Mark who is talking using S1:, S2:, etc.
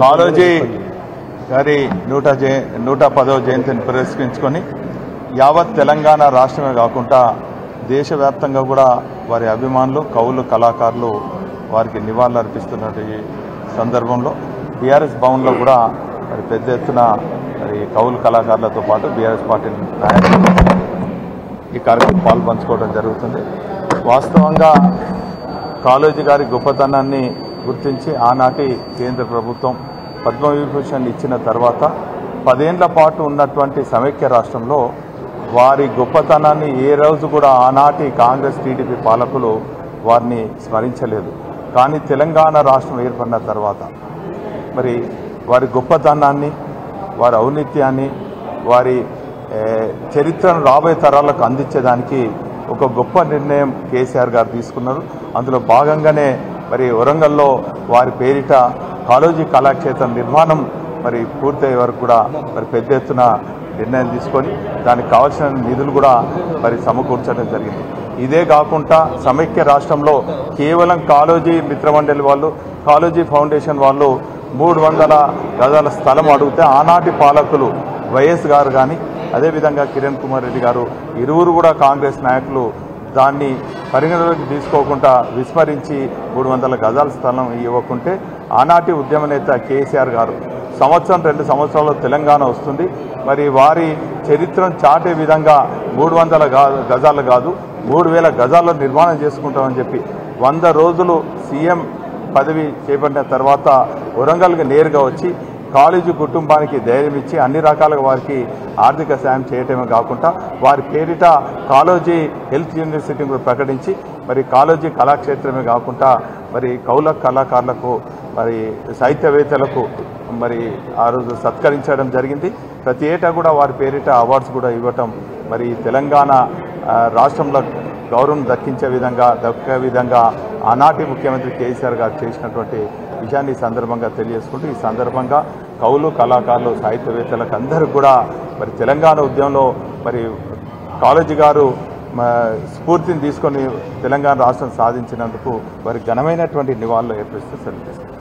S1: కాళోజీ గారి 110వ జయంతిని పురస్కరించుకొని యావత్ తెలంగాణ రాష్ట్రమే కాకుండా దేశవ్యాప్తంగా కూడా వారి అభిమానులు కవులు కళాకారులు వారికి నివాళులు అర్పిస్తున్న సందర్భంలో బీఆర్ఎస్ భవన్లో కూడా మరి పెద్ద ఎత్తున మరి కవులు కళాకారులతో పాటు బీఆర్ఎస్ పార్టీ నాయకులు ఈ కార్యక్రమం పాల్పంచుకోవడం జరుగుతుంది. వాస్తవంగా కాళోజీ గారి గొప్పతనాన్ని గుర్తించి ఆనాటి కేంద్ర ప్రభుత్వం పద్మవిభూషణ్ ఇచ్చిన తర్వాత 10 ఏళ్ల పాటు ఉన్నటువంటి సమైక్య రాష్ట్రంలో వారి గొప్పతనాన్ని ఏ రోజు కూడా ఆనాటి కాంగ్రెస్ టీడీపీ పాలకులు వారిని స్మరించలేదు. కానీ తెలంగాణ రాష్ట్రం ఏర్పడిన తర్వాత మరి వారి గొప్పతనాన్ని వారి ఔన్నత్యాన్ని వారి చరిత్రను రాబోయే తరాలకు అందించేదానికి ఒక గొప్ప నిర్ణయం కేసీఆర్ గారు తీసుకున్నారు. అందులో భాగంగానే మరి వరంగల్లో వారి పేరిట కాళోజీ కళాక్షేత్రం నిర్మాణం మరి పూర్తయ్యే వరకు కూడా మరి పెద్ద ఎత్తున నిర్ణయం తీసుకొని దానికి కావాల్సిన నిధులు కూడా మరి సమకూర్చడం జరిగింది. ఇదే కాకుండా సమైక్య రాష్ట్రంలో కేవలం కాళోజీ మిత్రమండలి వాళ్ళు కాళోజీ ఫౌండేషన్ వాళ్ళు 300 గజాల స్థలం అడిగితే ఆనాటి పాలకులు వైఎస్ గారు కానీ అదేవిధంగా కిరణ్ కుమార్ రెడ్డి గారు ఇరువురు కూడా కాంగ్రెస్ నాయకులు దాన్ని పరిగణలోకి తీసుకోకుండా విస్మరించి 300 గజాల స్థలం ఇవ్వకుంటే ఆనాటి ఉద్యమ నేత కేసీఆర్ గారు 1-2 సంవత్సరాల్లో తెలంగాణ వస్తుంది, మరి వారి చరిత్రను చాటే విధంగా 300 గజాలు కాదు 3000 గజాల్లో నిర్మాణం చేసుకుంటామని చెప్పి 100 రోజులు సీఎం పదవి చేపట్టిన తర్వాత వరంగల్కి నేరుగా వచ్చి కాళోజీ కుటుంబానికి ధైర్యం ఇచ్చి అన్ని రకాలుగా వారికి ఆర్థిక సాయం చేయటమే కాకుండా వారి పేరిట కాళోజీ హెల్త్ యూనివర్సిటీని కూడా ప్రకటించి మరి కాళోజీ కళాక్షేత్రమే కాకుండా మరి కౌల కళాకారులకు మరి సాహిత్యవేత్తలకు మరి ఆ రోజు సత్కరించడం జరిగింది. ప్రతి ఏటా కూడా వారి పేరిట అవార్డ్స్ కూడా ఇవ్వటం మరి తెలంగాణ రాష్ట్రంలో గౌరవం దక్కే విధంగా ఆనాటి ముఖ్యమంత్రి కేసీఆర్ గారు చేసినటువంటి విషయాన్ని ఈ సందర్భంగా తెలియజేసుకుంటూ ఈ సందర్భంగా కవులు కళాకారులు సాహిత్యవేత్తలకు అందరూ కూడా మరి తెలంగాణ ఉద్యమంలో మరి కాళోజీ గారు స్ఫూర్తిని తీసుకొని తెలంగాణ రాష్ట్రం సాధించినందుకు వారి ఘనమైనటువంటి నివాళులు ఏర్పరుస్తూ సెలవు.